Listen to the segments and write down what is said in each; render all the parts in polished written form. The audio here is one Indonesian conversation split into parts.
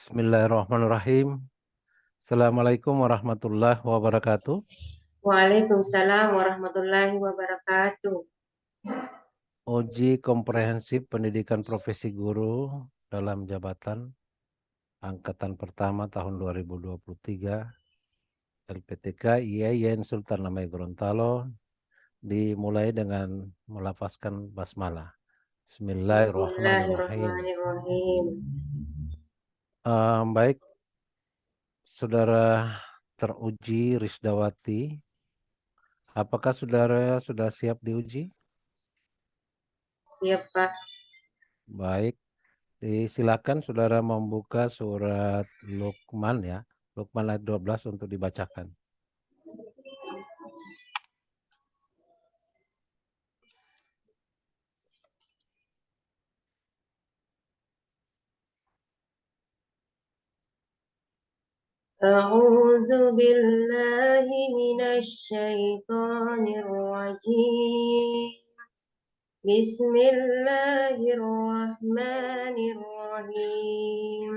Bismillahirrahmanirrahim. Assalamualaikum warahmatullahi wabarakatuh. Waalaikumsalam warahmatullahi wabarakatuh. Uji komprehensif pendidikan profesi guru dalam jabatan angkatan pertama tahun 2023 LPTK IAIN Sultan Namai Gorontalo dimulai dengan melafazkan basmalah. Bismillahirrahmanirrahim. Bismillahirrahmanirrahim. Baik, saudara teruji Risdawati, apakah saudara sudah siap diuji? Siap, Pak. Baik, silakan saudara membuka surat Luqman ya. Luqman ayat 12 untuk dibacakan. A'udzu billahi minasy syaithanir rajim. Bismillahirrahmanirrahim.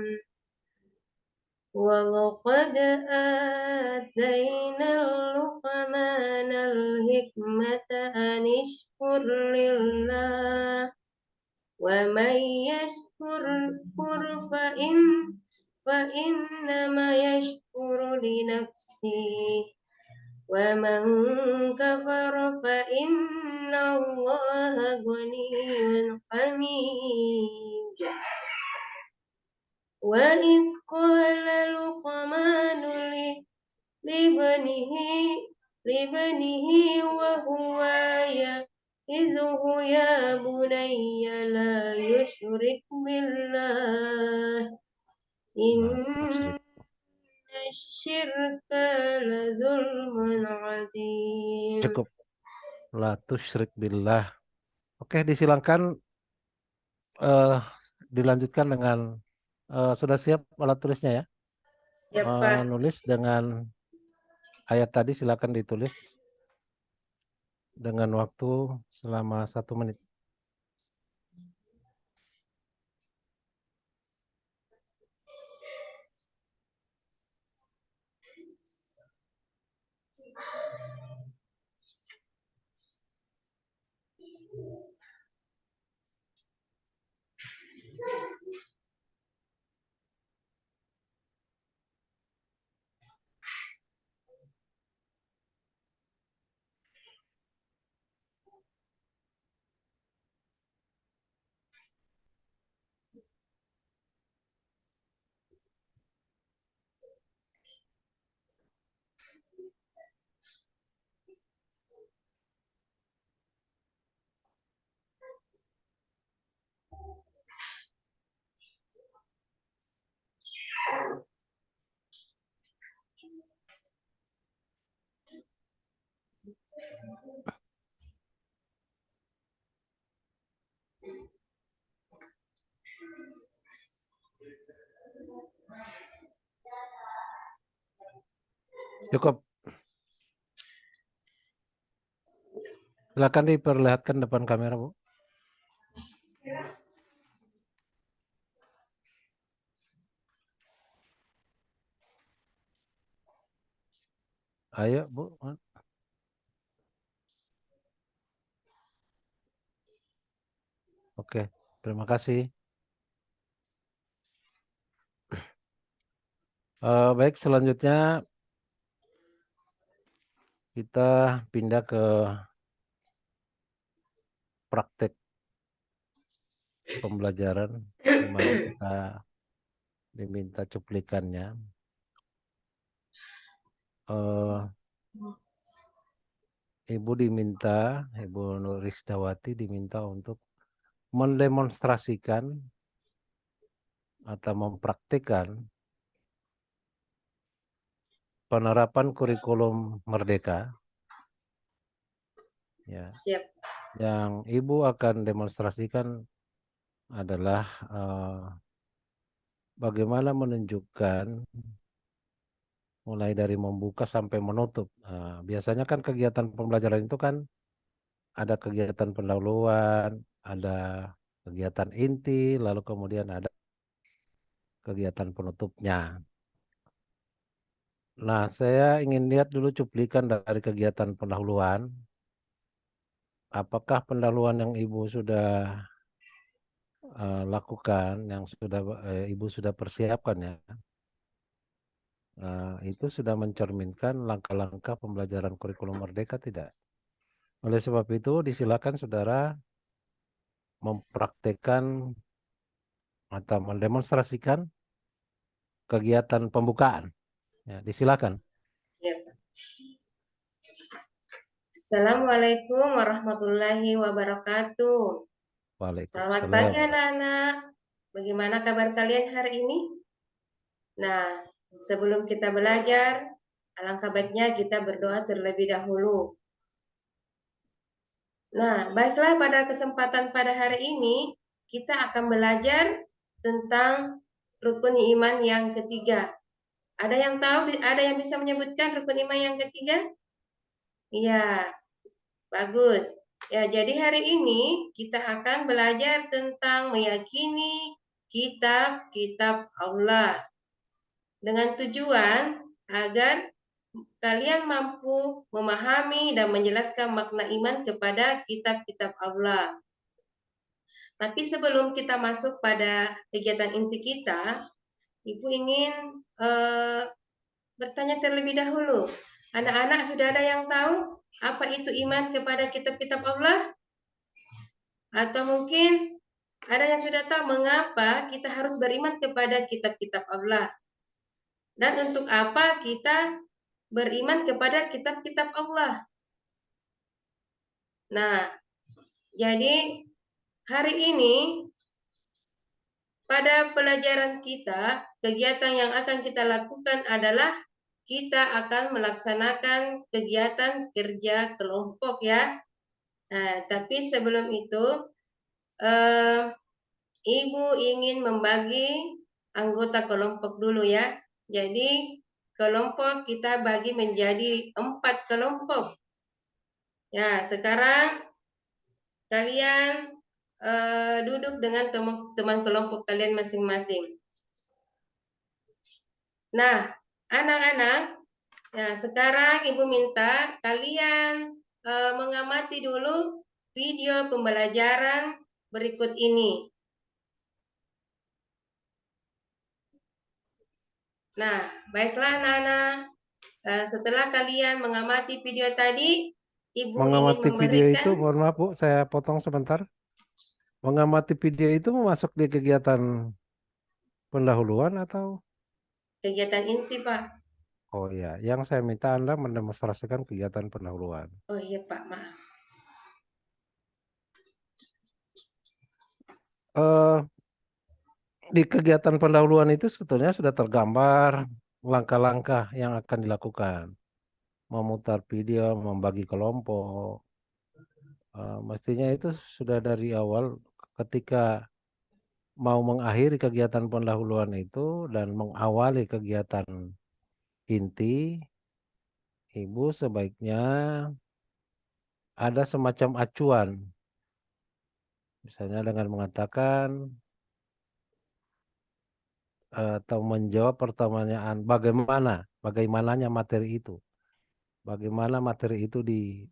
وَلَقَدْ آتَيْنَا لُقْمَانَ الْحِكْمَةَ أَنِ اشْكُرْ لِلَّهِ وَمَنْ يَشْكُرْ فَإِنَّمَا يَشْكُرُ لِنَفْسِهِ وَمَنْ كَفَرَ فَإِنَّ اللَّهَ غَنِيٌّ حَمِيدٌ. وَإِذْ قَالَ لُقْمَانُ لِابْنِهِ وَهُوَ يَعِظُهُ يَا بُنَيَّ لَا يُشْرِكْ بِاللَّهِ إِنَّ الشِّرْكَ لَظُلْمٌ عَظِيمٌ. Cukup. La tusyrik billah. Oke, disilakan dilanjutkan dengan sudah siap alat tulisnya ya? Ya, Pak. Menulis dengan ayat tadi silakan ditulis dengan waktu selama 1 menit. Cukup. Silakan diperlihatkan depan kamera, Bu. Ayo, Bu. Oke, terima kasih. Baik, selanjutnya kita pindah ke praktek pembelajaran di mana kita diminta cuplikannya. Ibu Nurisdawati diminta untuk mendemonstrasikan atau mempraktikkan penerapan kurikulum Merdeka. Ya. Siap. Yang Ibu akan demonstrasikan adalah bagaimana menunjukkan mulai dari membuka sampai menutup. Biasanya kan kegiatan pembelajaran itu kan ada kegiatan pendahuluan, ada kegiatan inti, lalu kemudian ada kegiatan penutupnya. Nah, saya ingin lihat dulu cuplikan dari kegiatan pendahuluan. Apakah pendahuluan yang Ibu sudah lakukan, yang sudah Ibu sudah persiapkan ya, itu sudah mencerminkan langkah-langkah pembelajaran kurikulum Merdeka tidak? Oleh sebab itu, disilakan saudara mempraktekkan atau mendemonstrasikan kegiatan pembukaan. Ya, disilakan. Ya, Pak. Assalamualaikum warahmatullahi wabarakatuh. Selamat pagi Waalaikumsalam. anak-anak. Bagaimana kabar kalian hari ini? Nah, sebelum kita belajar, alangkah baiknya kita berdoa terlebih dahulu. Nah, baiklah pada kesempatan pada hari ini, kita akan belajar tentang rukun iman yang ketiga. Ada yang tahu, ada yang bisa menyebutkan rukun iman yang ketiga? Iya, bagus. Ya, jadi hari ini kita akan belajar tentang meyakini kitab-kitab Allah dengan tujuan agar kalian mampu memahami dan menjelaskan makna iman kepada kitab-kitab Allah. Tapi sebelum kita masuk pada kegiatan inti kita, Ibu ingin bertanya terlebih dahulu. Anak-anak sudah ada yang tahu apa itu iman kepada kitab-kitab Allah? Atau mungkin ada yang sudah tahu mengapa kita harus beriman kepada kitab-kitab Allah? Dan untuk apa kita beriman kepada kitab-kitab Allah? Nah, jadi hari ini pada pelajaran kita, kegiatan yang akan kita lakukan adalah kita akan melaksanakan kegiatan kerja kelompok ya. Nah, tapi sebelum itu, Ibu ingin membagi anggota kelompok dulu ya. Jadi kelompok kita bagi menjadi 4 kelompok. Ya, sekarang kalian duduk dengan teman kelompok kalian masing-masing. Nah, anak-anak, nah sekarang Ibu minta kalian mengamati dulu video pembelajaran berikut ini. Nah, baiklah anak-anak, setelah kalian mengamati video tadi, Ibu ingin Mengamati video memberikan itu, mohon maaf Bu, saya potong sebentar. Mengamati video itu masuk di kegiatan pendahuluan atau? kegiatan inti, Pak. Oh ya, yang saya minta Anda mendemonstrasikan kegiatan pendahuluan. Oh iya, Pak, maaf. Eh, di kegiatan pendahuluan itu sebetulnya sudah tergambar langkah-langkah yang akan dilakukan. Memutar video, membagi kelompok. Mestinya itu sudah dari awal ketika mau mengakhiri kegiatan pendahuluan itu dan mengawali kegiatan inti, Ibu sebaiknya ada semacam acuan. Misalnya dengan mengatakan atau menjawab pertanyaan bagaimananya materi itu. Bagaimana materi itu di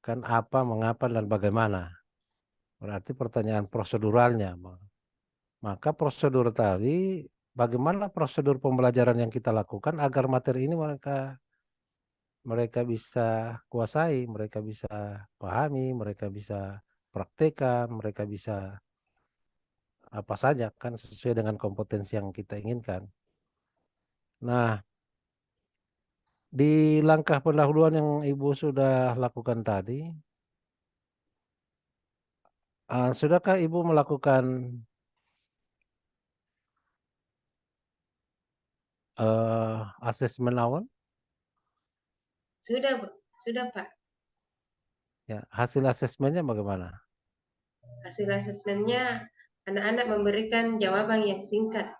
kan apa, mengapa, dan bagaimana. Berarti pertanyaan proseduralnya. Maka prosedur tadi, bagaimana prosedur pembelajaran yang kita lakukan agar materi ini mereka bisa kuasai, mereka bisa pahami, mereka bisa praktekkan, mereka bisa apa saja kan sesuai dengan kompetensi yang kita inginkan. Nah, di langkah pendahuluan yang Ibu sudah lakukan tadi, sudahkah Ibu melakukan asesmen awal? Sudah, sudah, Pak. Ya, hasil asesmennya bagaimana? Hasil asesmennya anak-anak memberikan jawaban yang singkat.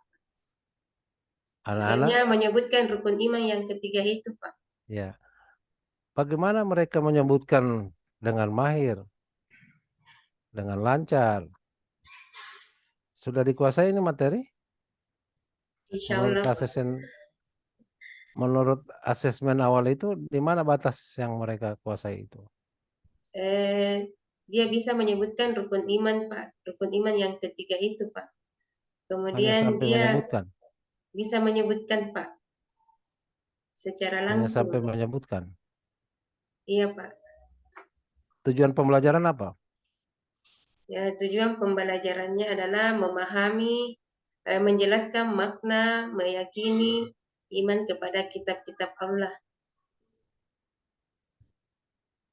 Anak-anak, Misalnya menyebutkan rukun iman yang ketiga itu, Pak. ya, bagaimana mereka menyebutkan dengan mahir, dengan lancar? Sudah dikuasai ini materi? Insya Allah, Pak. Menurut asesmen awal itu di mana batas yang mereka kuasai itu? Dia bisa menyebutkan rukun iman, Pak. Rukun iman yang ketiga itu, Pak. Hanya Kemudian sampai dia menyebutkan, bisa menyebutkan, Pak, secara hanya langsung. sampai menyebutkan. Iya, Pak. Tujuan pembelajaran apa? Ya, tujuan pembelajarannya adalah memahami, menjelaskan makna, meyakini iman kepada kitab-kitab Allah.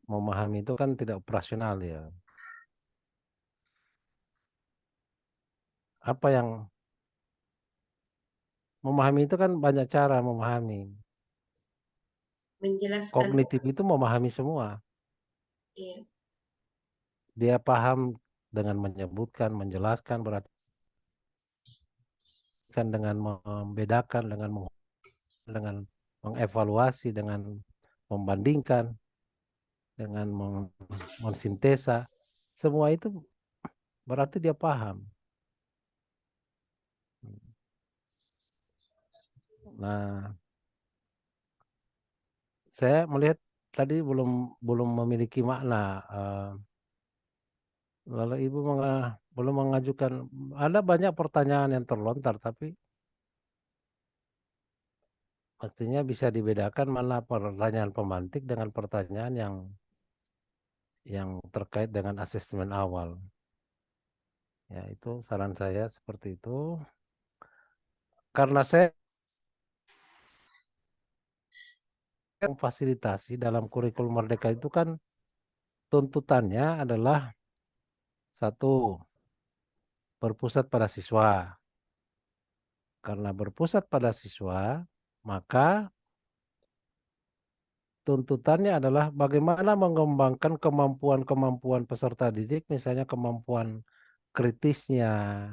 Memahami itu kan tidak operasional ya. Apa yang memahami itu kan banyak cara memahami. Menjelaskan, Kognitif itu memahami semua. iya, Dia paham dengan menyebutkan, menjelaskan, berarti kan dengan membedakan, dengan mengevaluasi, dengan membandingkan, dengan mensintesa. Semua itu berarti dia paham. Nah, saya melihat tadi belum belum memiliki makna. Lalu Ibu belum mengajukan, ada banyak pertanyaan yang terlontar, tapi mestinya bisa dibedakan mana pertanyaan pemantik dengan pertanyaan yang terkait dengan asesmen awal. Ya, itu saran saya seperti itu. Karena saya fasilitasi dalam kurikulum Merdeka itu kan tuntutannya adalah satu, berpusat pada siswa. Karena berpusat pada siswa, maka tuntutannya adalah bagaimana mengembangkan kemampuan-kemampuan peserta didik, misalnya kemampuan kritisnya,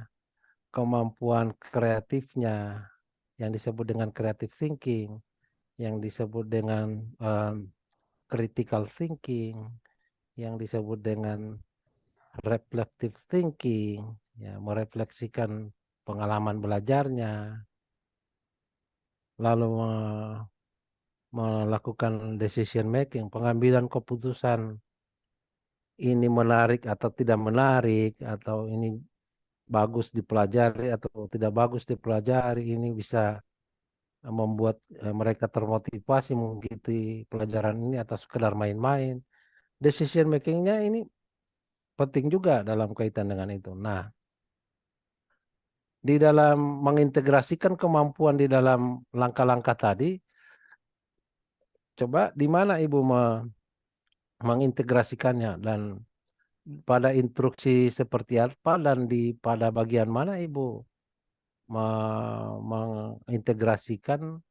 kemampuan kreatifnya, yang disebut dengan creative thinking, yang disebut dengan critical thinking, yang disebut dengan reflective thinking, ya, merefleksikan pengalaman belajarnya, lalu melakukan decision making, pengambilan keputusan, ini menarik atau tidak menarik, atau ini bagus dipelajari atau tidak bagus dipelajari, ini bisa membuat mereka termotivasi mengikuti pelajaran ini atau sekedar main-main. Decision makingnya ini penting juga dalam kaitan dengan itu. Nah, di dalam mengintegrasikan kemampuan di dalam langkah-langkah tadi, coba di mana Ibu mengintegrasikannya, dan pada instruksi seperti apa, dan pada bagian mana Ibu mengintegrasikan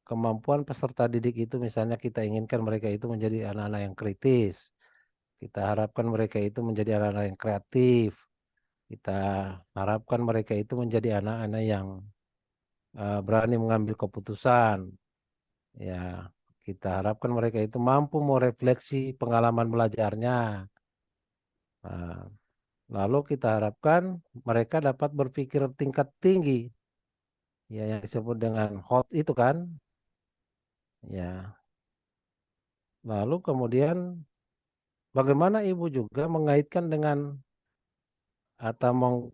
kemampuan peserta didik itu. Misalnya kita inginkan mereka itu menjadi anak-anak yang kritis, kita harapkan mereka itu menjadi anak-anak yang kreatif, kita harapkan mereka itu menjadi anak-anak yang berani mengambil keputusan, ya, kita harapkan mereka itu mampu merefleksi pengalaman belajarnya. Nah, lalu kita harapkan mereka dapat berpikir tingkat tinggi, ya, yang disebut dengan HOT itu kan, ya. Lalu kemudian bagaimana Ibu juga mengaitkan dengan atau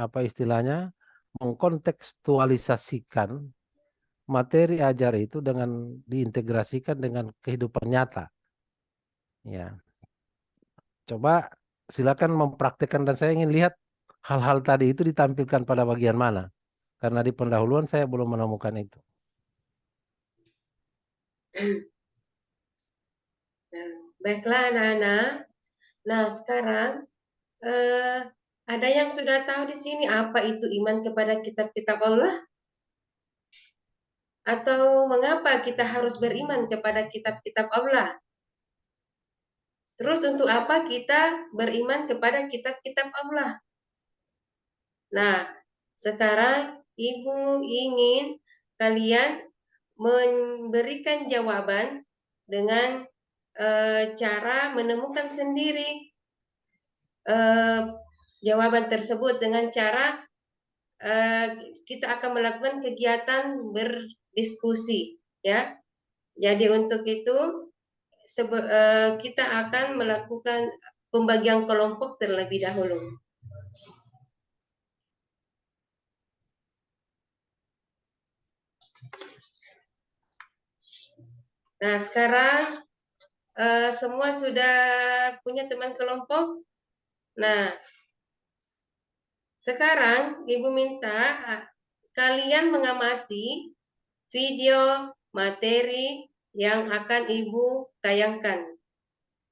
apa istilahnya, mengkontekstualisasikan materi ajar itu dengan diintegrasikan dengan kehidupan nyata. Ya, coba silakan mempraktikkan, dan saya ingin lihat hal-hal tadi itu ditampilkan pada bagian mana. Karena di pendahuluan saya belum menemukan itu. Nah, baiklah anak-anak. Nah, sekarang eh, ada yang sudah tahu di sini apa itu iman kepada kitab-kitab Allah? Atau mengapa kita harus beriman kepada kitab-kitab Allah? Terus untuk apa kita beriman kepada kitab-kitab Allah? Nah, sekarang Ibu ingin kalian memberikan jawaban dengan cara menemukan sendiri jawaban tersebut dengan cara kita akan melakukan kegiatan berdiskusi, ya. Jadi untuk itu kita akan melakukan pembagian kelompok terlebih dahulu. Nah, sekarang semua sudah punya teman kelompok. Nah, sekarang Ibu minta kalian mengamati video materi yang akan Ibu tayangkan.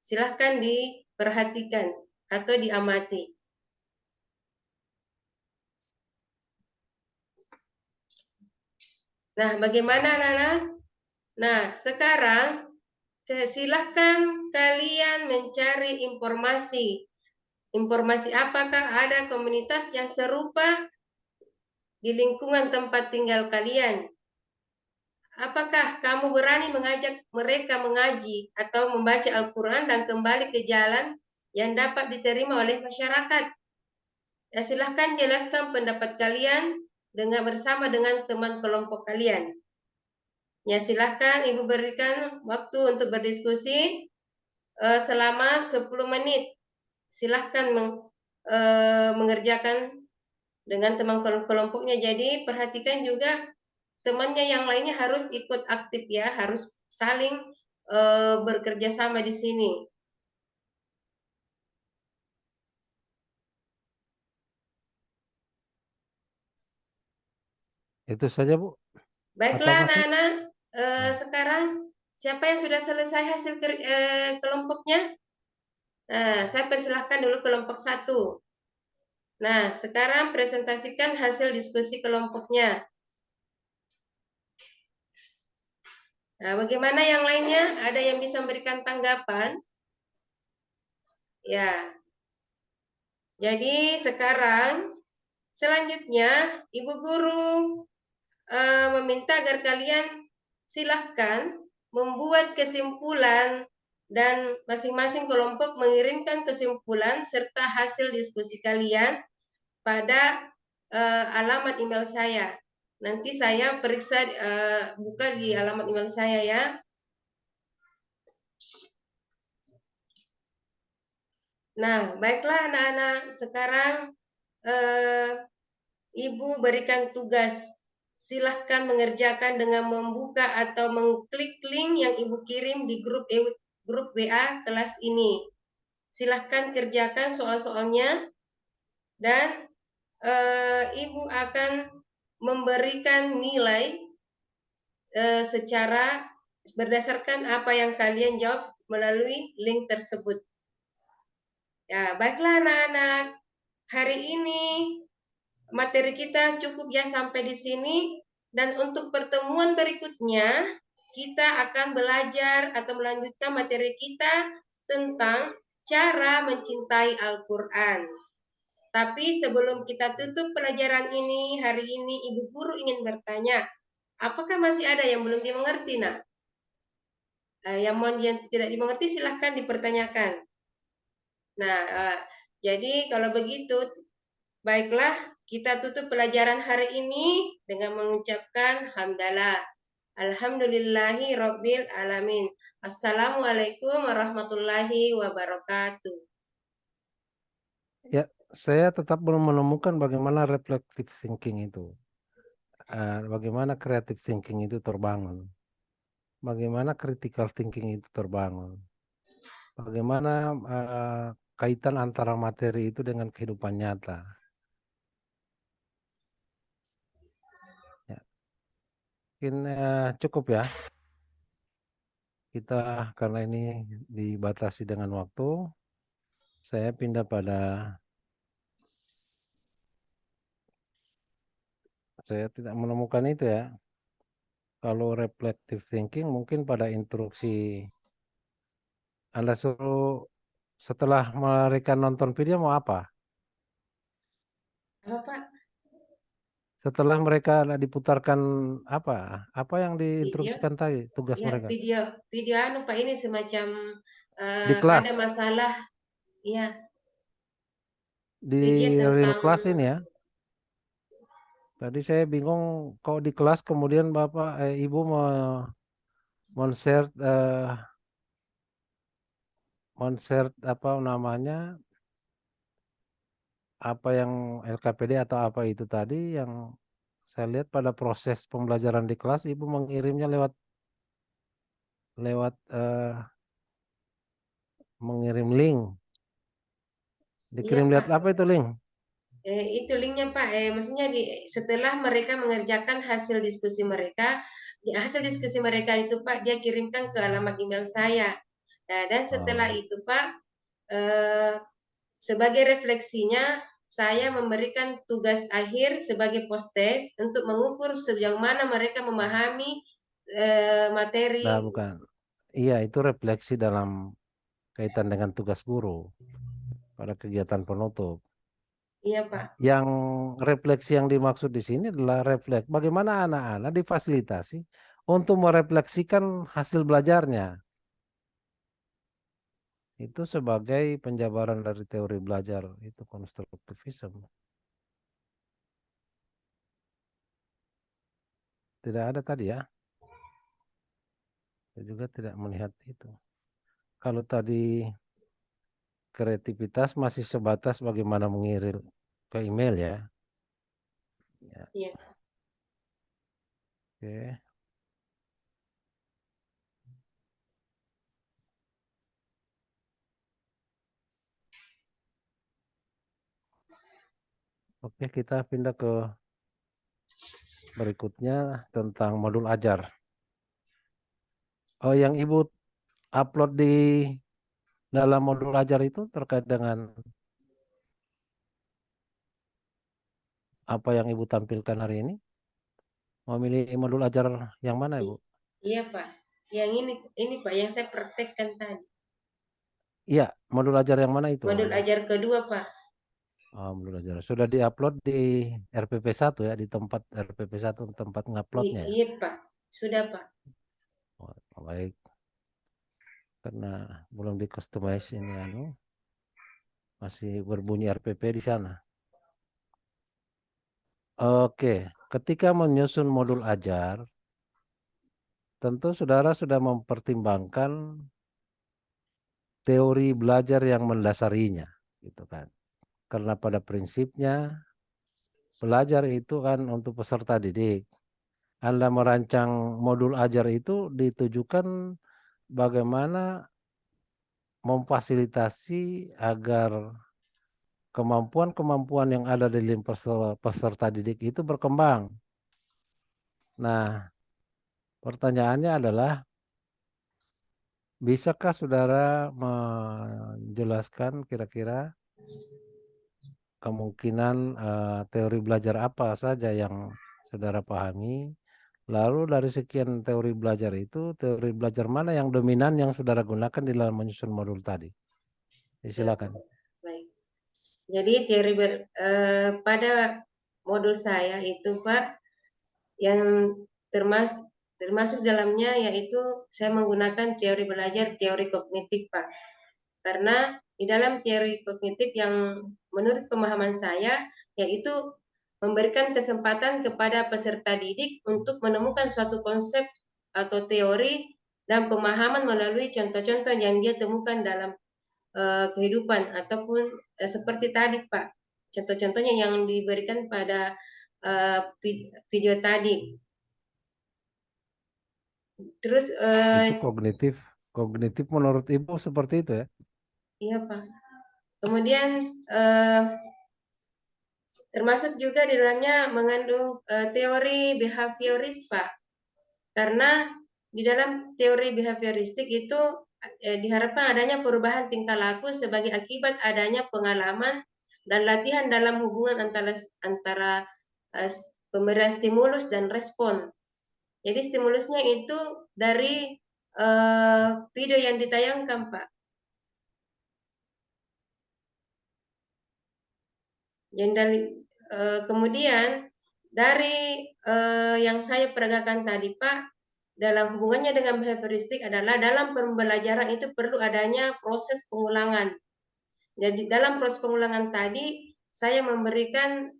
Silahkan diperhatikan atau diamati. Nah, bagaimana anak-anak? Nah, sekarang silahkan kalian mencari informasi. Informasi apakah ada komunitas yang serupa di lingkungan tempat tinggal kalian? Apakah kamu berani mengajak mereka mengaji atau membaca Al-Quran dan kembali ke jalan yang dapat diterima oleh masyarakat? Ya, silahkan jelaskan pendapat kalian bersama dengan teman kelompok kalian. Ya, silahkan Ibu berikan waktu untuk berdiskusi selama 10 menit. Silahkan mengerjakan dengan teman kelompoknya. Jadi perhatikan juga temannya yang lainnya harus ikut aktif, ya, harus saling bekerja sama di sini. Itu saja, Bu. Atau Baiklah masih? anak-anak, sekarang siapa yang sudah selesai hasil kelompoknya? Nah, saya persilahkan dulu kelompok 1. Nah, sekarang presentasikan hasil diskusi kelompoknya. Nah, bagaimana yang lainnya? Ada yang bisa memberikan tanggapan? Ya, jadi sekarang selanjutnya Ibu Guru meminta agar kalian silahkan membuat kesimpulan dan masing-masing kelompok mengirimkan kesimpulan serta hasil diskusi kalian pada alamat email saya. Nanti saya periksa buka di alamat email saya, ya. Nah, baiklah anak-anak, sekarang Ibu berikan tugas. Silahkan mengerjakan dengan membuka atau mengklik link yang Ibu kirim di grup WA kelas ini. Silahkan kerjakan soal-soalnya dan Ibu akan memberikan nilai secara berdasarkan apa yang kalian jawab melalui link tersebut. Ya, baiklah anak-anak. Hari ini materi kita cukup, ya, sampai di sini. Dan untuk pertemuan berikutnya, kita akan belajar atau melanjutkan materi kita tentang cara mencintai Al-Quran. Tapi sebelum kita tutup pelajaran ini, hari ini Ibu Guru ingin bertanya, apakah masih ada yang belum dimengerti, nak? Yang tidak dimengerti silahkan dipertanyakan. Nah, jadi kalau begitu, baiklah, kita tutup pelajaran hari ini dengan mengucapkan hamdalah. Alhamdulillahi Rabbil Alamin. Assalamualaikum warahmatullahi wabarakatuh. Ya, saya tetap belum menemukan bagaimana reflective thinking itu. Bagaimana creative thinking itu terbangun. Bagaimana critical thinking itu terbangun. Bagaimana kaitan antara materi itu dengan kehidupan nyata. Ya, mungkin cukup, ya. Kita karena ini dibatasi dengan waktu, saya pindah pada, saya tidak menemukan itu, ya. Kalau reflective thinking mungkin pada instruksi Anda suruh setelah mereka nonton video mau apa? Apa, Pak? Setelah mereka diputarkan apa? Apa yang Video, diinstruksikan tadi tugas ya, mereka? video anu Pak, ini semacam Di ada kelas, masalah, ya, di video real tentang class ini, ya. Tadi saya bingung kok di kelas kemudian Ibu men-share apa namanya, apa yang LKPD atau apa itu tadi yang saya lihat pada proses pembelajaran di kelas Ibu mengirimnya lewat lewat mengirim link. Iya Dikirim lihat Pak. apa itu link? Itu linknya Pak. Maksudnya setelah mereka mengerjakan hasil diskusi mereka, hasil diskusi mereka itu Pak dia kirimkan ke alamat email saya. Nah, dan setelah Oh, itu Pak, eh, sebagai refleksinya saya memberikan tugas akhir sebagai postes untuk mengukur sejauh mana mereka memahami materi. nah bukan. Iya, itu refleksi dalam kaitan dengan tugas guru pada kegiatan penutup. Iya Pak. Yang refleksi yang dimaksud di sini adalah refleks bagaimana anak-anak difasilitasi untuk merefleksikan hasil belajarnya. Itu sebagai penjabaran dari teori belajar itu konstruktivisme. Tidak ada tadi ya. Saya juga tidak melihat itu. Kalau tadi kreativitas masih sebatas bagaimana mengirim ke email ya. Ya, Iya. oke. Oke, kita pindah ke berikutnya tentang modul ajar. Oh, yang Ibu upload di dalam modul ajar itu terkait dengan apa yang Ibu tampilkan hari ini? Memilih modul ajar yang mana, Ibu? Iya Pak. Yang ini Pak yang saya praktekkan tadi. Iya, modul ajar yang mana itu? Modul ajar kedua Pak. Oh, modul ajar. Sudah diupload di RPP 1 ya, di tempat RPP 1 tempat nguploadnya ya. Iya Pak. Sudah Pak. Oh, baik. Karena belum di customize ini masih berbunyi RPP di sana. Oke, ketika menyusun modul ajar, tentu saudara sudah mempertimbangkan teori belajar yang mendasarinya, gitu kan. Karena pada prinsipnya belajar itu kan untuk peserta didik. Anda merancang modul ajar itu ditujukan bagaimana memfasilitasi agar kemampuan-kemampuan yang ada di dalam peserta didik itu berkembang. Nah, pertanyaannya adalah, bisakah saudara menjelaskan kira-kira kemungkinan teori belajar apa saja yang saudara pahami? Lalu dari sekian teori belajar itu, teori belajar mana yang dominan yang saudara gunakan di dalam menyusun modul tadi? Silakan. Baik. Jadi teori pada modul saya itu Pak yang termasuk termasuk dalamnya yaitu saya menggunakan teori belajar teori kognitif Pak. Karena di dalam teori kognitif yang menurut pemahaman saya yaitu memberikan kesempatan kepada peserta didik untuk menemukan suatu konsep atau teori dan pemahaman melalui contoh-contoh yang dia temukan dalam kehidupan ataupun seperti tadi Pak, contoh-contohnya yang diberikan pada video tadi. Terus Itu kognitif. Kognitif menurut Ibu seperti itu ya? iya Pak. Kemudian termasuk juga di dalamnya mengandung teori behavioris Pak. Karena di dalam teori behavioristik itu diharapkan adanya perubahan tingkah laku sebagai akibat adanya pengalaman dan latihan dalam hubungan antara pemberian stimulus dan respon. Jadi stimulusnya itu dari video yang ditayangkan, Pak. Kemudian dari yang saya peragakan tadi, Pak, dalam hubungannya dengan behavioristik adalah dalam pembelajaran itu perlu adanya proses pengulangan. Jadi dalam proses pengulangan tadi saya memberikan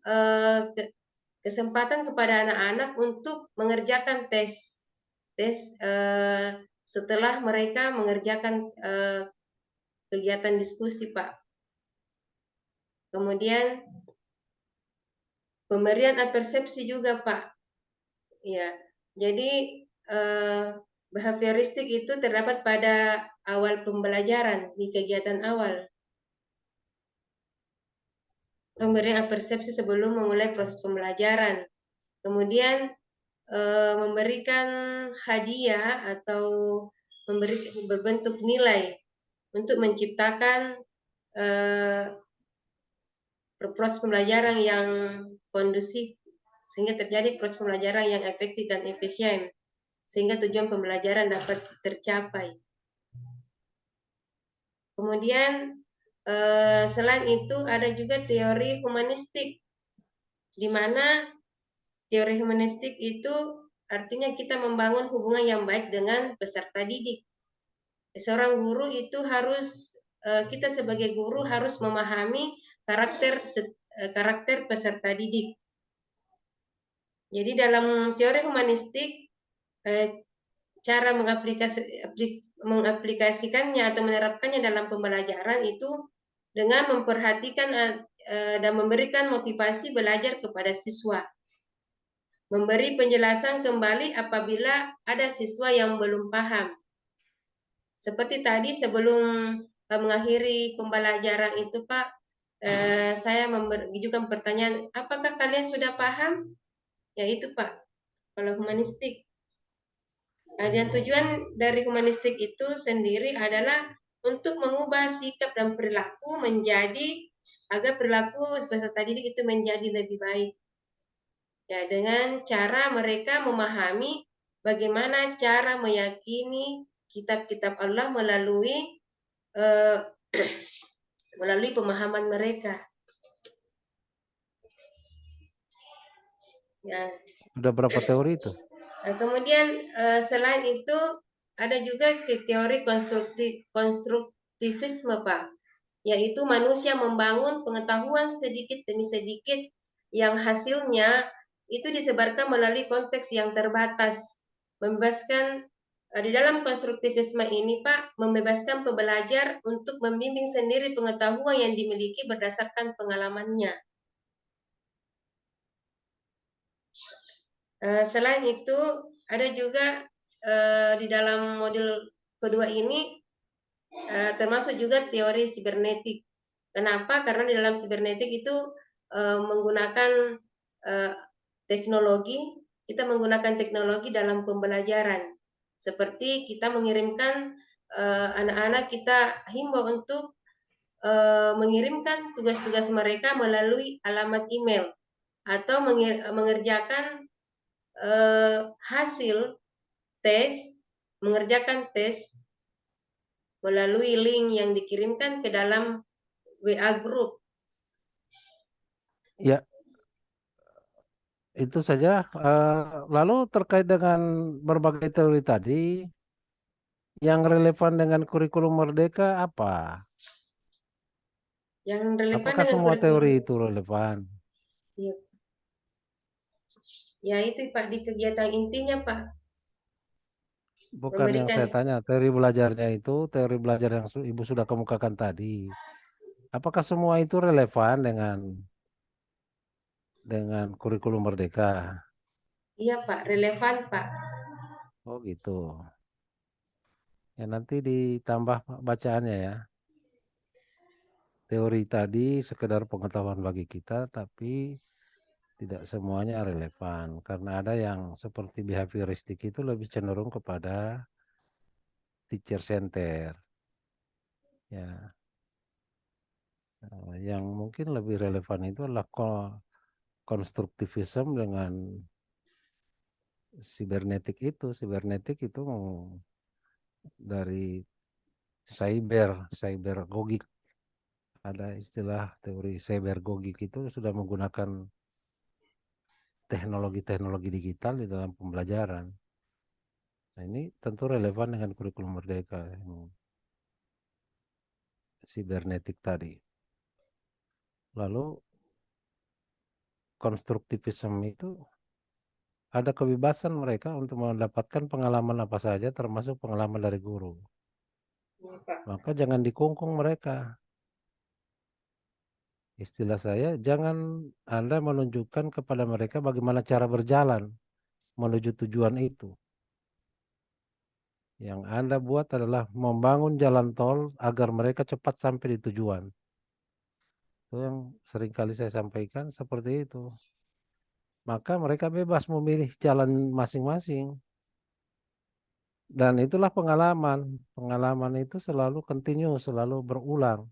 kesempatan kepada anak-anak untuk mengerjakan tes setelah mereka mengerjakan kegiatan diskusi, Pak. Kemudian pemberian persepsi juga, Pak. Ya, jadi behavioristik itu terdapat pada awal pembelajaran di kegiatan awal. Pemberian persepsi sebelum memulai proses pembelajaran. Kemudian memberikan hadiah atau berbentuk nilai untuk menciptakan proses pembelajaran yang kondusif sehingga terjadi proses pembelajaran yang efektif dan efisien sehingga tujuan pembelajaran dapat tercapai. Kemudian selain itu ada juga teori humanistik, di mana teori humanistik itu artinya kita membangun hubungan yang baik dengan peserta didik. Seorang guru itu harus kita sebagai guru harus memahami karakter peserta didik. Jadi dalam teori humanistik cara mengaplikasikannya atau menerapkannya dalam pembelajaran itu dengan memperhatikan dan memberikan motivasi belajar kepada siswa. Memberi penjelasan kembali apabila ada siswa yang belum paham. Seperti tadi sebelum mengakhiri pembelajaran itu, Pak, saya mengajukan pertanyaan, apakah kalian sudah paham? Ya itu, Pak, kalau humanistik. Dan tujuan dari humanistik itu sendiri adalah untuk mengubah sikap dan perilaku menjadi agar perilaku peserta didik itu menjadi lebih baik. Ya, dengan cara mereka memahami bagaimana cara meyakini kitab-kitab Allah melalui melalui pemahaman mereka. Ya. Udah berapa teori itu? Kemudian selain itu ada juga teori konstruktivisme, Pak, yaitu manusia membangun pengetahuan sedikit demi sedikit yang hasilnya itu disebarkan melalui konteks yang terbatas, membebaskan di dalam konstruktivisme ini, Pak, membebaskan pembelajar untuk membimbing sendiri pengetahuan yang dimiliki berdasarkan pengalamannya. Selain itu, ada juga di dalam modul kedua ini termasuk juga teori sibernetik. Kenapa? Karena di dalam sibernetik itu menggunakan teknologi, kita menggunakan teknologi dalam pembelajaran. Seperti kita mengirimkan anak-anak kita himbau untuk mengirimkan tugas-tugas mereka melalui alamat email atau mengerjakan hasil tes, mengerjakan tes melalui link yang dikirimkan ke dalam WA group. Ya, itu saja. Lalu terkait dengan berbagai teori tadi, yang relevan dengan kurikulum Merdeka apa? Yang relevan Apakah dengan semua teori kurikulum, itu relevan? ya, ya itu Pak, di kegiatan intinya Pak, Bukan yang memberikan, saya tanya, teori belajarnya itu, teori belajar yang Ibu sudah kemukakan tadi. Apakah semua itu relevan dengan kurikulum Merdeka? iya Pak, relevan Pak. Oh gitu. Ya nanti ditambah bacaannya ya. Teori tadi sekedar pengetahuan bagi kita, tapi tidak semuanya relevan. Karena ada yang seperti behavioristik itu lebih cenderung kepada teacher center. Ya, yang mungkin lebih relevan itu adalah konstruktivisme dengan sibernetik itu. Sibernetik itu dari cybergogik. Ada istilah teori cybergogik itu sudah menggunakan teknologi-teknologi digital di dalam pembelajaran. Nah, ini tentu relevan dengan kurikulum Merdeka yang sibernetik tadi. Lalu konstruktivisme itu ada kebebasan mereka untuk mendapatkan pengalaman apa saja termasuk pengalaman dari guru. Iya, Pak. Maka jangan dikungkung mereka. Istilah saya, jangan Anda menunjukkan kepada mereka bagaimana cara berjalan menuju tujuan itu. Yang Anda buat adalah membangun jalan tol agar mereka cepat sampai di tujuan. Itu yang sering kali saya sampaikan seperti itu. Maka mereka bebas memilih jalan masing-masing. Dan itulah pengalaman. Pengalaman itu selalu continue, selalu berulang.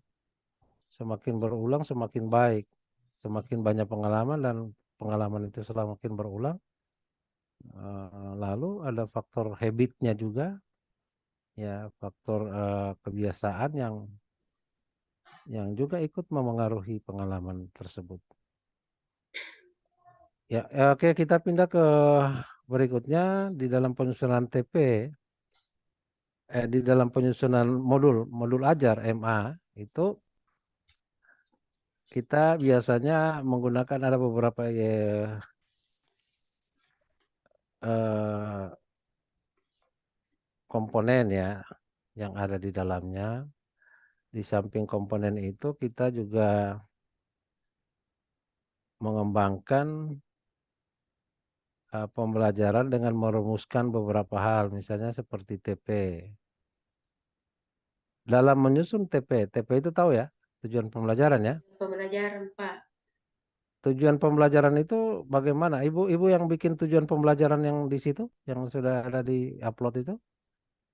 Semakin berulang, semakin baik. Semakin banyak pengalaman dan pengalaman itu semakin berulang. Lalu ada faktor habitnya juga, ya faktor kebiasaan yang juga ikut memengaruhi pengalaman tersebut. Ya, oke kita pindah ke berikutnya di dalam penyusunan TP, di dalam penyusunan modul ajar MA itu kita biasanya menggunakan ada beberapa eh, komponen ya yang ada di dalamnya. Di samping komponen itu kita juga mengembangkan pembelajaran dengan merumuskan beberapa hal, misalnya seperti TP. Dalam menyusun TP itu tahu ya, tujuan pembelajaran ya. Pembelajaran, Pak. Tujuan pembelajaran itu bagaimana? Ibu yang bikin tujuan pembelajaran yang di situ, yang sudah ada di upload itu,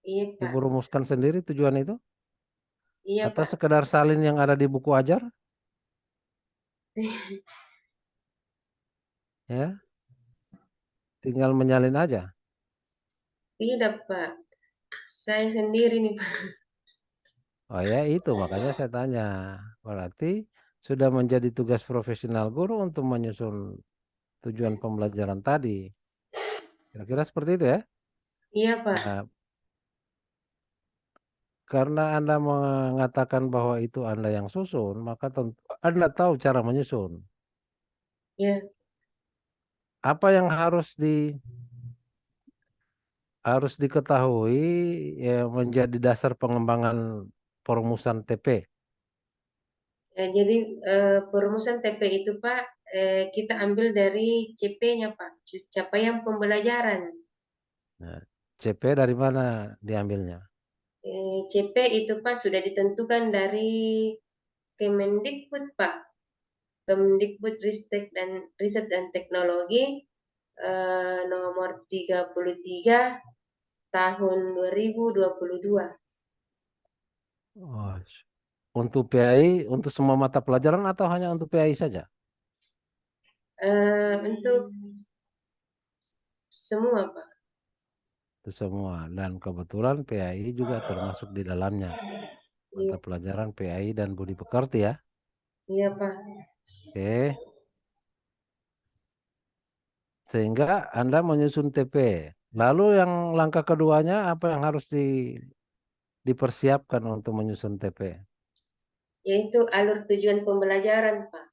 Iya, ibu Pak. rumuskan sendiri tujuan itu, Iya, atau Pak. sekedar salin yang ada di buku ajar, ya, tinggal menyalin aja. Tidak, Pak. Saya sendiri nih, Pak. Oh ya itu makanya saya tanya. Berarti sudah menjadi tugas profesional guru untuk menyusun tujuan pembelajaran tadi. Kira-kira seperti itu ya. Iya, Pak. Nah, karena Anda mengatakan bahwa itu Anda yang susun, maka tentu Anda tahu cara menyusun. Iya. Apa yang harus diketahui ya menjadi dasar pengembangan perumusan TP. Jadi perumusan TP itu, Pak, kita ambil dari CP-nya, Pak. Capaian pembelajaran. Nah, CP dari mana diambilnya? CP itu, Pak, sudah ditentukan dari Kemendikbud, Pak. Kemendikbud Riset dan Teknologi nomor 33 tahun 2022. Oh, untuk PAI, untuk semua mata pelajaran atau hanya untuk PAI saja? Untuk semua, Pak. Itu semua. Dan kebetulan PAI juga termasuk di dalamnya. Mata Iya, pelajaran PAI dan Budi Pekerti ya. iya, Pak. Oke. Sehingga Anda menyusun TP. Lalu yang langkah keduanya apa yang harus dipersiapkan untuk menyusun TP? Yaitu alur tujuan pembelajaran, Pak.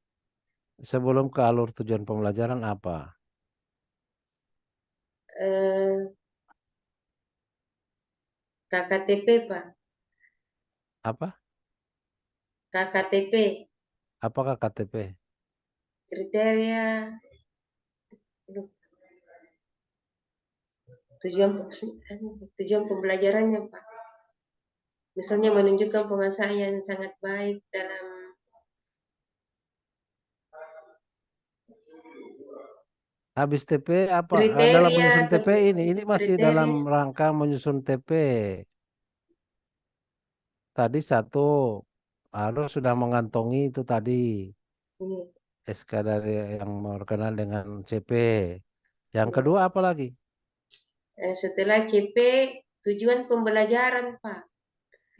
Sebelum ke alur tujuan pembelajaran apa? Eh, KKTP, Pak. Apa? KKTP, Apakah KTP? kriteria aduh, tujuan tujuan pembelajarannya, Pak. Misalnya menunjukkan penguasaan yang sangat baik dalam Habis TP apa? Dalam kriteria menyusun TP ini masih dalam kriteria. rangka menyusun TP. Tadi satu, harus sudah mengantongi itu tadi Iya. SK dari yang berkenaan dengan CP. Yang Iya. kedua apa lagi? Setelah CP, tujuan pembelajaran, Pak.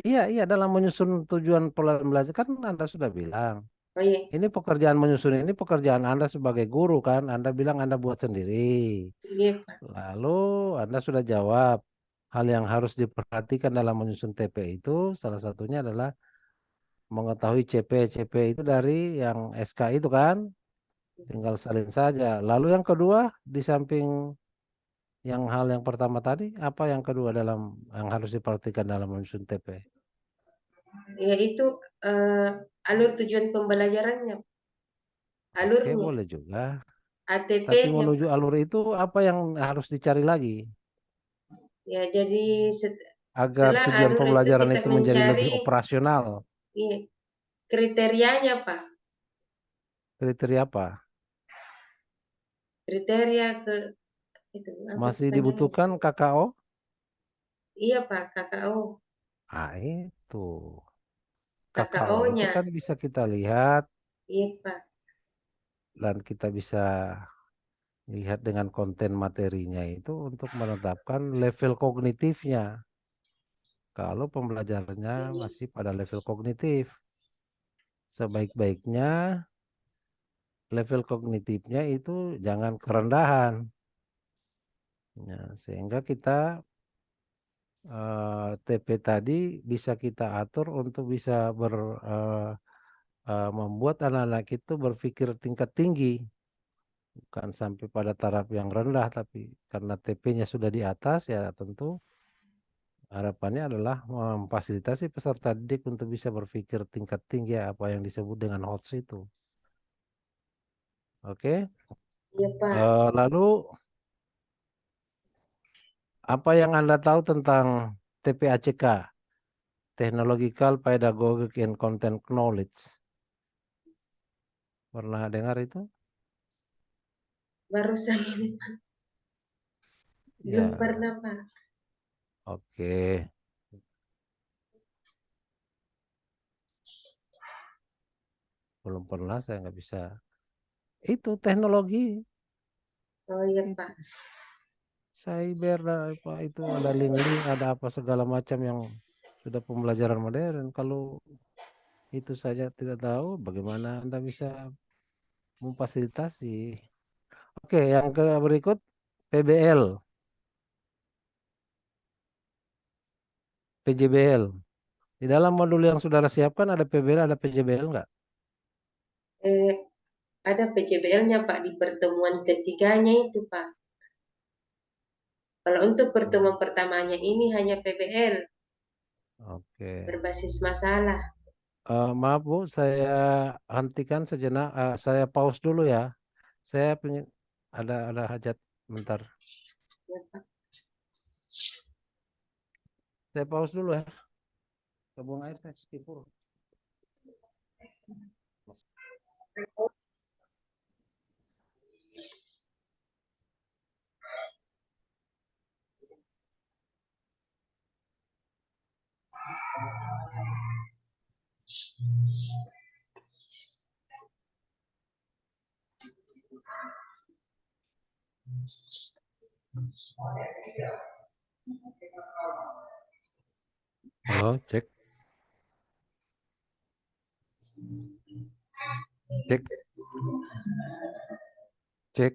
Iya, iya dalam menyusun tujuan pembelajaran kan Anda sudah bilang. Oh iya, Ini pekerjaan menyusun ini pekerjaan Anda sebagai guru kan. Anda bilang Anda buat sendiri. iya, Pak. Lalu Anda sudah jawab hal yang harus diperhatikan dalam menyusun TP itu salah satunya adalah mengetahui CP. CP itu dari yang SK itu kan. Tinggal salin saja. Lalu yang kedua, di samping yang hal yang pertama tadi, apa yang kedua dalam yang harus diperhatikan dalam menyusun TP? Yaitu eh, alur tujuan pembelajarannya, Oke, alurnya, boleh juga. Tapi ATP-nya, menuju Pak. alur itu apa yang harus dicari lagi Ya, jadi agar setelah tujuan alur itu pembelajaran kita itu menjadi lebih mencari, operasional? iya, kriterianya, Pak. Kriteria apa? Kriteria ke itu apa Masih kepanjangannya? dibutuhkan KKO? Iya, Pak, KKO. Ah, itu. KKO itu KKO-nya. kan bisa kita lihat Iya, Pak. dan kita bisa lihat dengan konten materinya itu untuk menetapkan level kognitifnya. Kalau pembelajarannya masih pada level kognitif, sebaik-baiknya level kognitifnya itu jangan kerendahan. Ya, sehingga kita TP tadi bisa kita atur untuk bisa eh, membuat anak-anak itu berpikir tingkat tinggi, bukan sampai pada taraf yang rendah, tapi karena TP-nya sudah di atas ya tentu harapannya adalah memfasilitasi peserta didik untuk bisa berpikir tingkat tinggi ya, apa yang disebut dengan HOTS itu. Oke. Iya, Pak. Lalu apa yang Anda tahu tentang TPACK, Technological Pedagogic and Content Knowledge? Pernah dengar itu? Barusan ini belum Ya, pernah, Pak. oke. Belum pernah, saya nggak bisa. Itu teknologi, Oh iya, itu Pak. cyber, apa itu ada link-link, ada apa segala macam yang sudah pembelajaran modern. Kalau itu saja tidak tahu, bagaimana Anda bisa memfasilitasi? Oke, yang ke berikut PBL, PJBL. Di dalam modul yang saudara siapkan ada PBL, ada PJBL nggak? Eh, ada PCBL-nya, Pak, di pertemuan ketiganya itu, Pak. Kalau untuk Hmm, pertemuan pertamanya ini hanya PBL, oke. berbasis masalah. Maaf Bu, saya hentikan sejenak. Saya pause dulu ya. Saya pengen ada hajat bentar. Ya, Pak. Saya pause dulu ya. Saya buang air saya setipur. Halo, cek, cek, cek.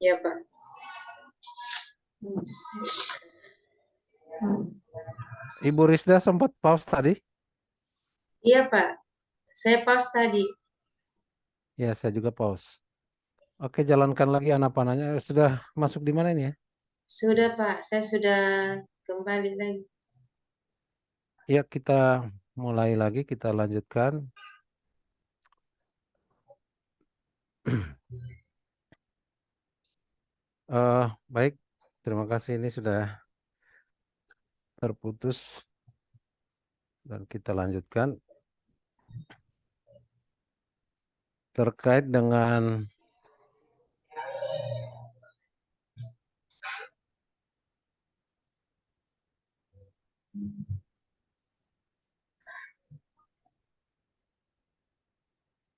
Ya, Pak. Ibu Rizda sempat pause tadi? Iya, Pak. Saya pause tadi. Ya, saya juga pause. Oke, jalankan lagi anak panahnya. Sudah masuk di mana ini ya? Sudah, Pak. Saya sudah kembali lagi. Ya, kita mulai lagi, kita lanjutkan. Baik, terima kasih ini sudah terputus dan kita lanjutkan terkait dengan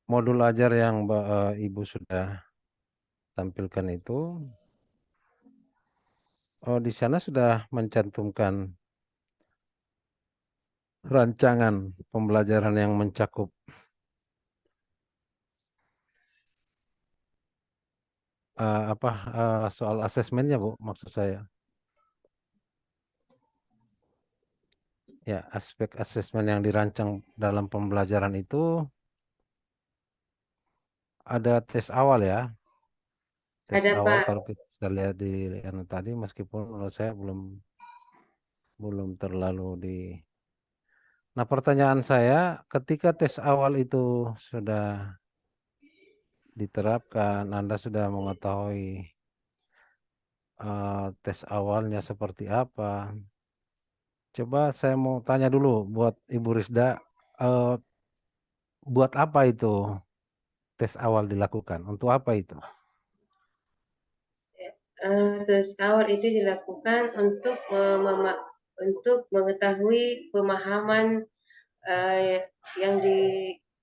modul ajar yang Ibu sudah tampilkan itu. Oh, di sana sudah mencantumkan rancangan pembelajaran yang mencakup apa soal asesmennya, Bu, maksud saya. Ya, aspek asesmen yang dirancang dalam pembelajaran itu ada tes awal ya. Tes Ada awal Pak. kalau kita lihat di yang tadi, meskipun menurut saya belum belum terlalu di. Nah, pertanyaan saya, ketika tes awal itu sudah diterapkan, Anda sudah mengetahui tes awalnya seperti apa. Coba saya mau tanya dulu buat Ibu Risda, eh, buat apa itu tes awal dilakukan? Untuk apa itu? Terus awal itu dilakukan untuk untuk mengetahui pemahaman eh, yang di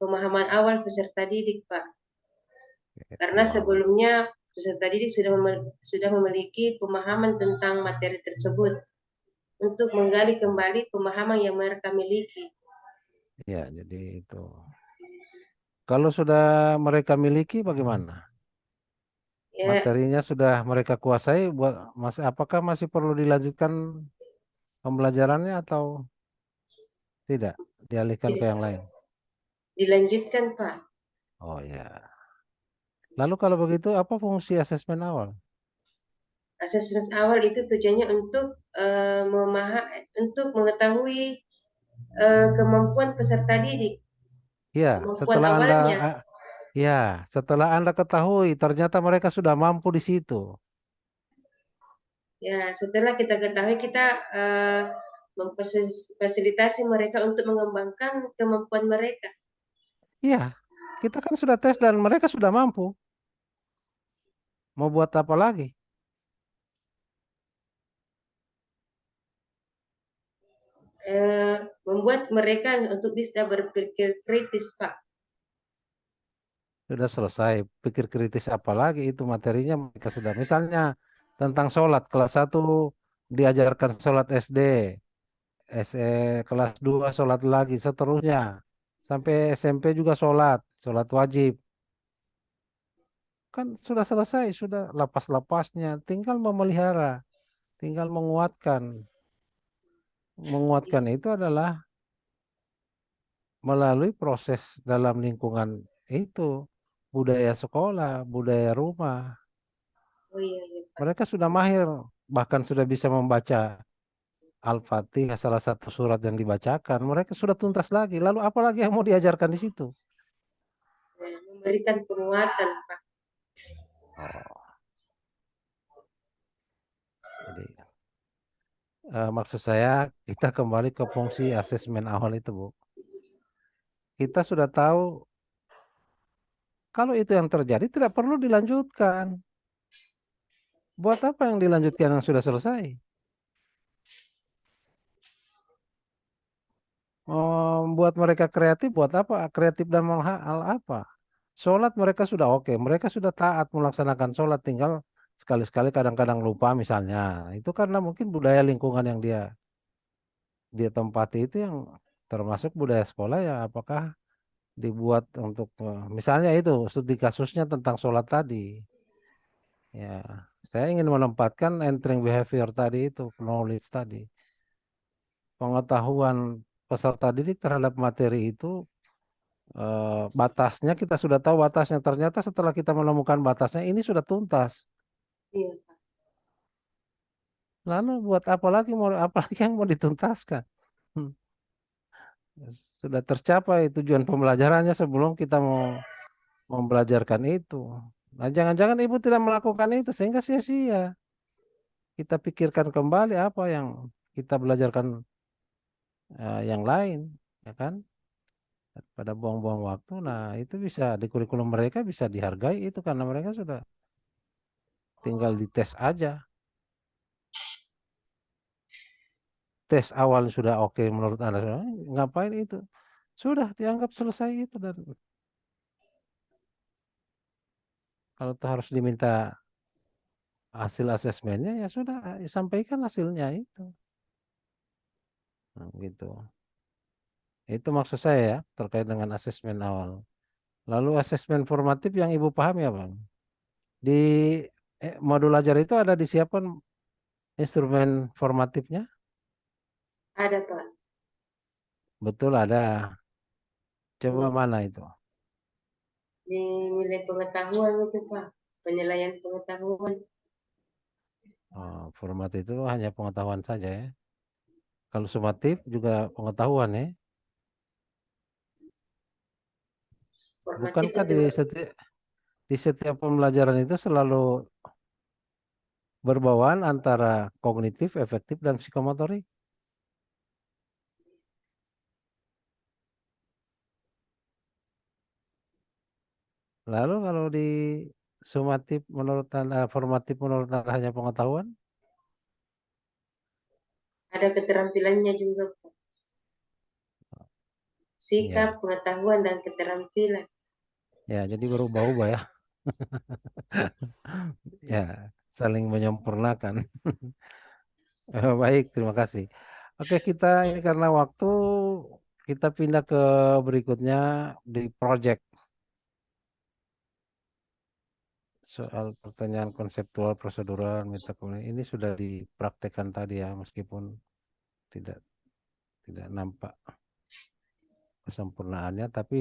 pemahaman awal peserta didik, Pak. Karena Pemahaman. sebelumnya peserta didik sudah memiliki pemahaman tentang materi tersebut untuk menggali kembali pemahaman yang mereka miliki. Ya, jadi itu. Kalau sudah mereka miliki, bagaimana? Ya, Materinya sudah mereka kuasai, buat masih apakah masih perlu dilanjutkan pembelajarannya atau tidak? Dialihkan ke yang lain. dilanjutkan, Pak. Oh ya. Lalu kalau begitu, apa fungsi asesmen awal? Asesmen awal itu tujuannya untuk untuk mengetahui kemampuan peserta didik, Ya, kemampuan awalnya. ya, setelah Anda ketahui, ternyata mereka sudah mampu di situ. Ya, setelah kita ketahui, kita memfasilitasi mereka untuk mengembangkan kemampuan mereka. Iya, kita kan sudah tes dan mereka sudah mampu. Mau buat apa lagi? eh, Membuat mereka untuk bisa berpikir kritis, Pak. Sudah selesai. Pikir kritis apa lagi itu materinya mereka sudah. Misalnya tentang sholat, kelas 1 diajarkan sholat SD, kelas 2 sholat lagi, seterusnya. Sampai SMP juga sholat, sholat wajib. Kan sudah selesai, sudah lapas-lapasnya. Tinggal memelihara, tinggal menguatkan. Menguatkan itu adalah melalui proses dalam lingkungan itu, budaya sekolah, budaya rumah. Oh iya, iya Pak. Mereka sudah mahir, bahkan sudah bisa membaca Al-Fatihah, salah satu surat yang dibacakan. Mereka sudah tuntas lagi. Lalu apa lagi yang mau diajarkan di situ? Ya, memberikan penguatan, Pak. Oh, jadi maksud saya kita kembali ke fungsi asesmen awal itu, Bu. Kita sudah tahu kalau itu yang terjadi tidak perlu dilanjutkan. Buat apa yang dilanjutkan yang sudah selesai? Membuat mereka kreatif, buat apa? Kreatif dan hal apa? Sholat mereka sudah oke, mereka sudah taat melaksanakan sholat, tinggal sekali-sekali kadang-kadang lupa misalnya. Itu karena mungkin budaya lingkungan yang dia tempati itu yang termasuk budaya sekolah ya, apakah dibuat untuk misalnya itu studi kasusnya tentang sholat tadi. Ya, saya ingin menempatkan entering behavior tadi itu, knowledge tadi. Pengetahuan peserta didik terhadap materi itu batasnya kita sudah tahu batasnya. Ternyata setelah kita menemukan batasnya ini sudah tuntas. Iya, Pak. Lalu buat apa lagi yang mau dituntaskan? Hmm, Sudah tercapai tujuan pembelajarannya sebelum kita mau membelajarkan itu. Nah, jangan-jangan ibu tidak melakukan itu sehingga sia-sia. Kita pikirkan kembali apa yang kita belajarkan yang lain, ya kan? Pada buang-buang waktu. Nah, itu bisa di kurikulum mereka bisa dihargai itu karena mereka sudah tinggal dites aja. Tes awal sudah oke menurut Anda, ngapain itu? Sudah dianggap selesai itu dan kalau itu harus diminta hasil asesmennya ya sudah sampaikan hasilnya itu. Nah, gitu. Itu maksud saya ya terkait dengan asesmen awal. Lalu asesmen formatif yang Ibu pahami ya Bang. Di modul ajar itu ada disiapkan instrumen formatifnya? Ada, Pak. Betul ada. Coba Iya. mana itu? di nilai pengetahuan itu Pak, penilaian pengetahuan. Oh, format itu hanya pengetahuan saja ya. Kalau sumatif juga pengetahuan ya. Formatif Bukankah itu di setiap pembelajaran itu selalu berbawaan antara kognitif, efektif, dan psikomotorik? Lalu kalau di sumatif menurut Anda, formatif menurut Anda hanya pengetahuan? ada keterampilannya juga Pak. Sikap, Ya, pengetahuan, dan keterampilan. ya jadi berubah-ubah ya. Ya, saling menyempurnakan. Baik, terima kasih. Oke, kita ini karena waktu kita pindah ke berikutnya di project soal pertanyaan konseptual, prosedural, metodologi ini sudah dipraktekkan tadi ya, meskipun tidak tidak nampak kesempurnaannya, tapi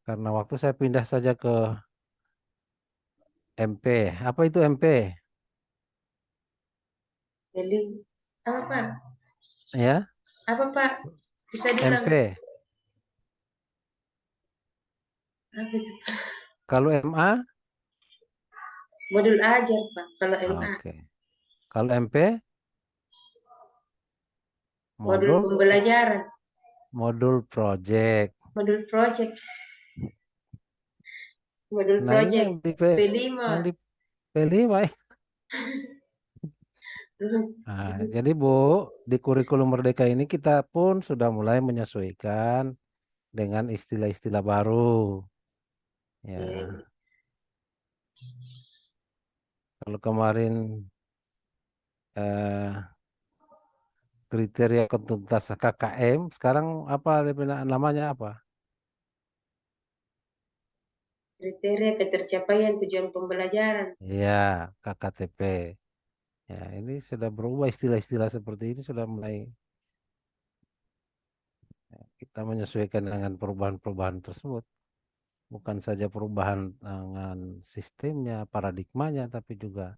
karena waktu saya pindah saja ke MP. Apa itu MP? Jadi, apa Pak? Ya, Apa Pak? Bisa diulang? MP. Apa itu Pak? Kalau MA, Modul ajar Pak, kalau MA. oke. Kalau MP, Modul modul pembelajaran, modul project. modul project, modul Nah, ini project. yang P5. di P5. Nah, jadi Bu, di kurikulum Merdeka ini kita pun sudah mulai menyesuaikan dengan istilah-istilah baru. Eh, Ya, kalau kemarin eh, kriteria ketuntasan KKM, sekarang apa namanya apa? Kriteria ketercapaian tujuan pembelajaran. Ya, KKTP. Ya, ini sudah berubah istilah-istilah seperti ini sudah mulai kita menyesuaikan dengan perubahan-perubahan tersebut. Bukan saja perubahan dengan sistemnya, paradigmanya, tapi juga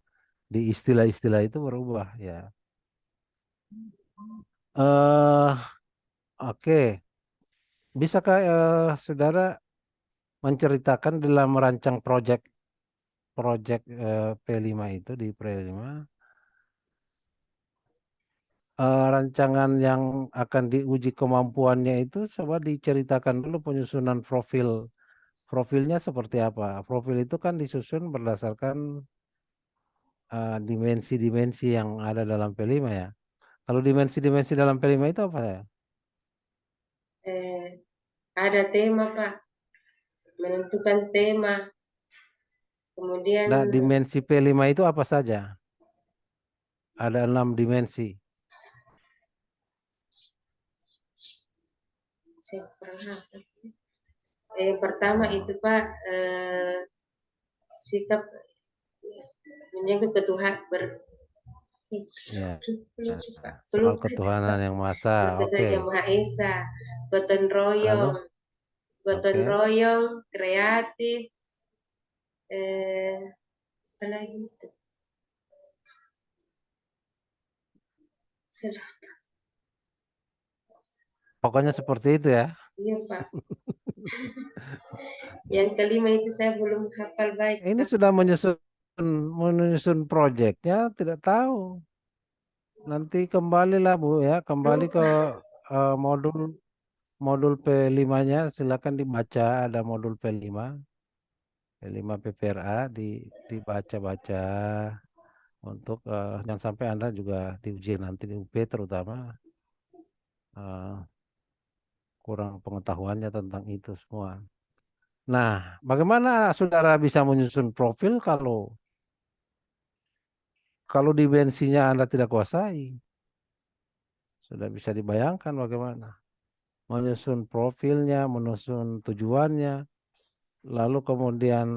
di istilah-istilah itu berubah ya. eh oke, Bisakah saudara menceritakan dalam merancang proyek proyek P5 itu di P5 rancangan yang akan diuji kemampuannya itu coba diceritakan dulu penyusunan profilnya seperti apa. Profil itu kan disusun berdasarkan dimensi-dimensi yang ada dalam P5 ya. Kalau dimensi-dimensi dalam P5 itu apa ya? Eh, ada tema Pak, menentukan tema. Kemudian Nah, dimensi P5 itu apa saja? Ada 6 dimensi. saya kurang hafal. Pertama Oh, itu Pak, sikap menjaga ketuhanan ya. lucu Pak, Soal lupa itu ketuhanan Pak. yang maha. Oke. Berketuhanan yang Maha Esa, gotong royong, Lalu, gotong oke. royong, kreatif, eh, apa lagi itu? Pokoknya seperti itu ya. Iya Pak. Yang kelima itu saya belum hafal baik Ini Pak. sudah menyusun proyeknya, tidak tahu. Nanti kembalilah Bu ya, kembali ke Lupa. modul modul P5-nya, silakan dibaca ada modul P5, P5 PPRA dibaca-baca untuk jangan sampai Anda juga diuji nanti di UP terutama eh, kurang pengetahuannya tentang itu semua. Nah, bagaimana saudara bisa menyusun profil kalau kalau dimensinya Anda tidak kuasai? Sudah bisa dibayangkan bagaimana menyusun profilnya, menyusun tujuannya, lalu kemudian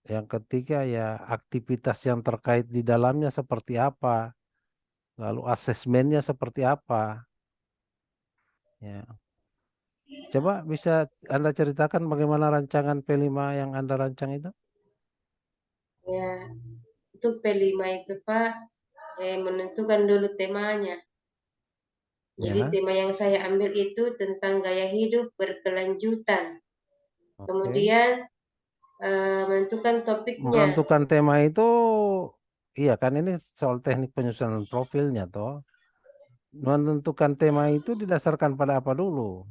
yang ketiga ya aktivitas yang terkait di dalamnya seperti apa, lalu asesmennya seperti apa, ya. Coba bisa Anda ceritakan bagaimana rancangan P5 yang Anda rancang itu? Ya, untuk P5 itu Pak, menentukan dulu temanya. Jadi Ya, tema yang saya ambil itu tentang gaya hidup berkelanjutan. oke. Kemudian menentukan topiknya. Menentukan tema itu, iya kan ini soal teknik penyusunan profilnya toh. Menentukan tema itu didasarkan pada apa dulu?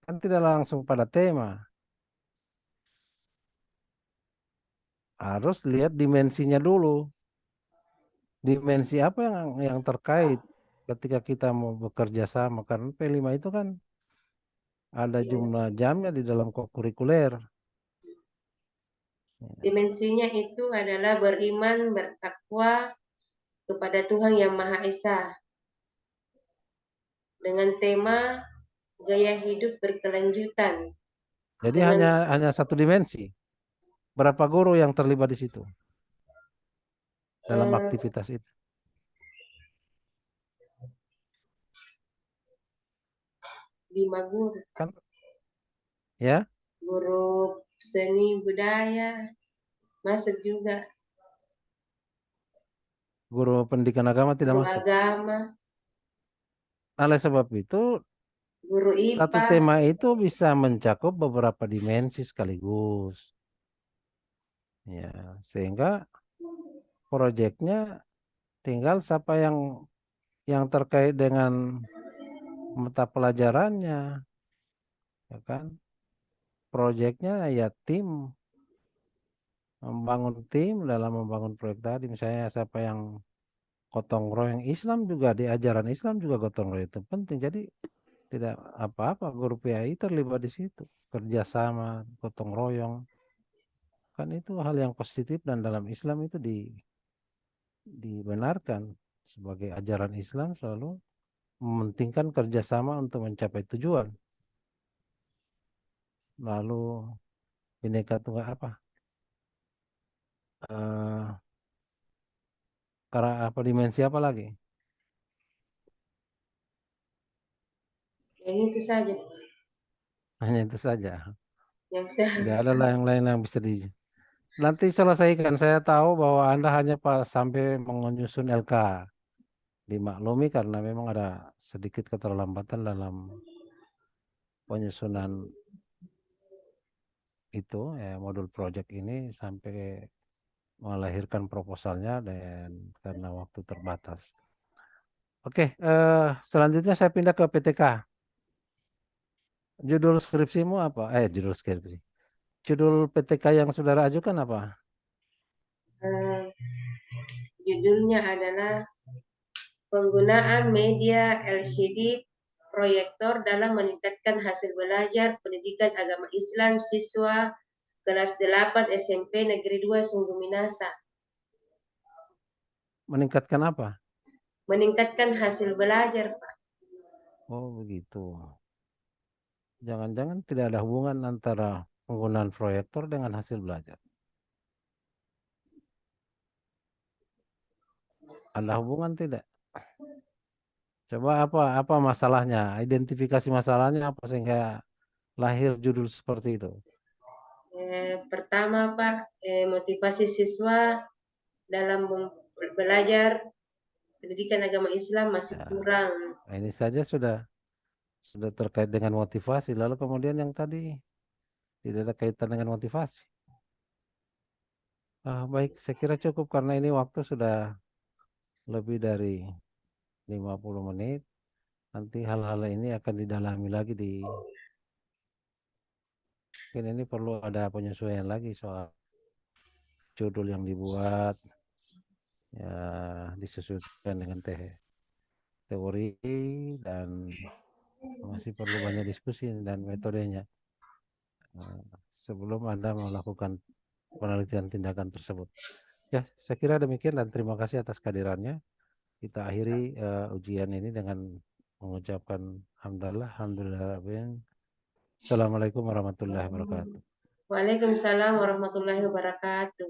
Kan tidak langsung pada tema. Harus lihat dimensinya dulu. Dimensi apa yang terkait ketika kita mau bekerja sama. Karena P5 itu kan ada jumlah Dimensi. jamnya di dalam kurikuler. Dimensinya itu adalah beriman, bertakwa kepada Tuhan Yang Maha Esa dengan tema gaya hidup berkelanjutan. Jadi Dengan hanya satu dimensi. Berapa guru yang terlibat di situ dalam eh, aktivitas itu? 5 guru, Kan ya, guru seni budaya masuk juga, guru pendidikan agama tidak guru masuk. agama, Oleh sebab itu, guru satu IPA. tema itu bisa mencakup beberapa dimensi sekaligus. Ya, sehingga proyeknya tinggal siapa yang terkait dengan mata pelajarannya, ya kan? Proyeknya ya tim, membangun tim dalam membangun proyek tadi. Misalnya siapa yang gotong royong Islam juga di ajaran Islam juga gotong royong itu penting. Jadi tidak apa-apa guru PAI terlibat di situ, kerjasama, gotong royong, kan itu hal yang positif dan dalam Islam itu dibenarkan sebagai ajaran Islam selalu mementingkan kerjasama untuk mencapai tujuan. Lalu bineka tunggal apa? Eh Karena apa dimensi apa lagi? Yang itu saja Hanya itu saja. yang saya. Tidak ada lah yang lain yang bisa nanti selesaikan. Saya tahu bahwa Anda hanya sampai menyusun LK. Dimaklumi karena memang ada sedikit keterlambatan dalam penyusunan itu ya modul project ini sampai melahirkan proposalnya dan karena waktu terbatas. Oke, selanjutnya saya pindah ke PTK. Judul skripsimu apa? Judul skripsi. Judul PTK yang saudara ajukan apa? Eh, Judulnya adalah penggunaan media LCD proyektor dalam meningkatkan hasil belajar pendidikan agama Islam siswa kelas 8 SMP Negeri 2 Sungguh Minasa. Meningkatkan apa? Meningkatkan hasil belajar, Pak. Oh, begitu. Jangan-jangan tidak ada hubungan antara penggunaan proyektor dengan hasil belajar. Ada hubungan tidak? Coba apa masalahnya? Identifikasi masalahnya apa sehingga lahir judul seperti itu? Pertama, Pak, motivasi siswa dalam belajar pendidikan agama Islam masih Ya, kurang. ini saja sudah terkait dengan motivasi. Lalu kemudian yang tadi tidak ada kaitan dengan motivasi. Baik, saya kira cukup karena ini waktu sudah lebih dari 50 menit. Nanti hal-hal ini akan didalami lagi mungkin ini perlu ada penyesuaian lagi soal judul yang dibuat, ya disesuaikan dengan teori dan masih perlu banyak diskusi dan metodenya eh, sebelum Anda melakukan penelitian tindakan tersebut. Ya, saya kira demikian dan terima kasih atas kehadirannya. Kita akhiri ujian ini dengan mengucapkan hamdalah, alhamdulillah. Assalamualaikum warahmatullahi wabarakatuh. Waalaikumsalam warahmatullahi wabarakatuh.